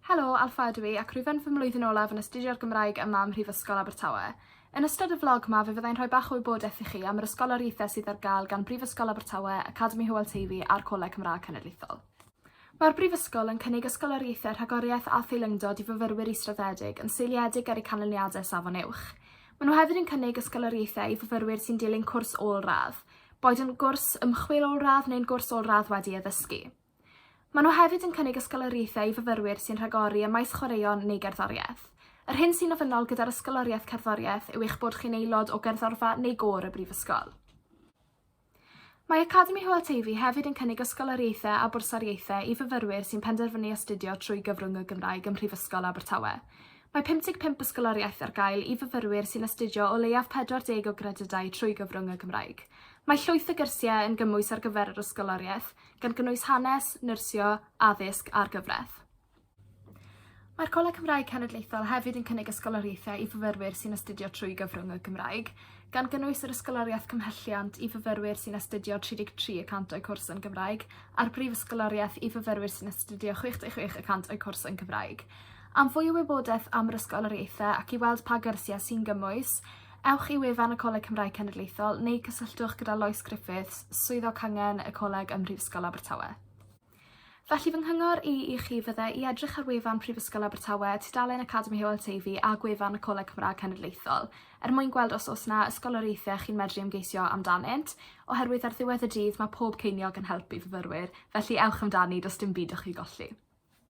Helo, Alpha ydw I ac rwy'n fy mlwyddyn olaf yn astudio'r Gymraeg yma ym Mhrifysgol Abertawe. Yn ystod y vlog yma, fe fyddai'n rhoi bach o wybodaeth i chi am yr ysgoloriaethau sydd ar gael gan Brifysgol Abertawe, Academi Hywel Teifi a'r Coleg Cymraeg Cenedlaethol. Mae'r Brifysgol yn cynnig ysgoloriaethau rhagoriaeth a theilyngdod i fyfyrwyr israddedig yn seiliedig ar eu canlyniadau safon uwch. Maen nhw hefyd yn cynnig ysgoloriaethau i fyfyrwyr sy'n dilyn cwrs ôl-radd, boed yn gwrs ymchwil ôl-radd neu'n gwrs ôl-radd wedi addysgu. Maen nhw hefyd yn cynnig ysgoloriaethau i fyfyrwyr sy'n rhagori ym maes chwaraeon neu gerddoriaeth. Yr hyn sy'n ofynnol gyda'r ysgoloriaeth cerddoriaeth yw eich bod chi'n aelod o gerddorfa neu gôr y Brifysgol. Mae Academi Hywel Teifi hefyd yn cynnig ysgoloriaethau a bwrsariaethau i fyfyrwyr sy'n penderfynu astudio trwy gyfrwng y Gymraeg ym Mhrifysgol Abertawe. Mae 55 ysgoloriaeth ar gael i fyfyrwyr sy'n astudio o leiaf 40 o gredydau trwy gyfrwng y Gymraeg. Mae llwyth o gyrsiau yn gymwys ar gyfer yr ysgoloriaeth, gan gynnwys hanes, nyrsio, addysg a'r gyfraith. Mae'r Coleg Cymraeg Cenedlaethol hefyd yn cynnig ysgoloriaethau i fyfyrwyr sy'n astudio trwy gyfrwng y Gymraeg, gan gynnwys yr ysgoloriaeth cymhelliant i fyfyrwyr sy'n astudio 33% o'i cwrs yn Gymraeg, a'r brifysgoloriaeth i fyfyrwyr sy'n astudio 66% o'i cwrs yn Gymraeg. Am fwy o wybodaeth am yr ysgoloriaethau ac i weld pa gyrsiau sy'n gymwys, ewch i wefan y Coleg Cymraeg Cenedlaethol neu cysylltwch gyda Lois Griffiths, swyddog hangen y Coleg ym Mhrifysgol Abertawe. Felly fy nghyngor i chi fyddai i edrych ar wefan Brifysgol Abertawe, tudalen Academi Hywel Teifi a gwefan y Coleg Cymraeg Cenedlaethol, mwyn gweld os oes yna ysgoloriaethau chi'n medru ymgeisio amdanynt, oherwydd ar ddiwedd y dydd mae pob ceiniog yn helpu fyfyrwyr, felly ewch amdani does dim byd o'ch chi golli.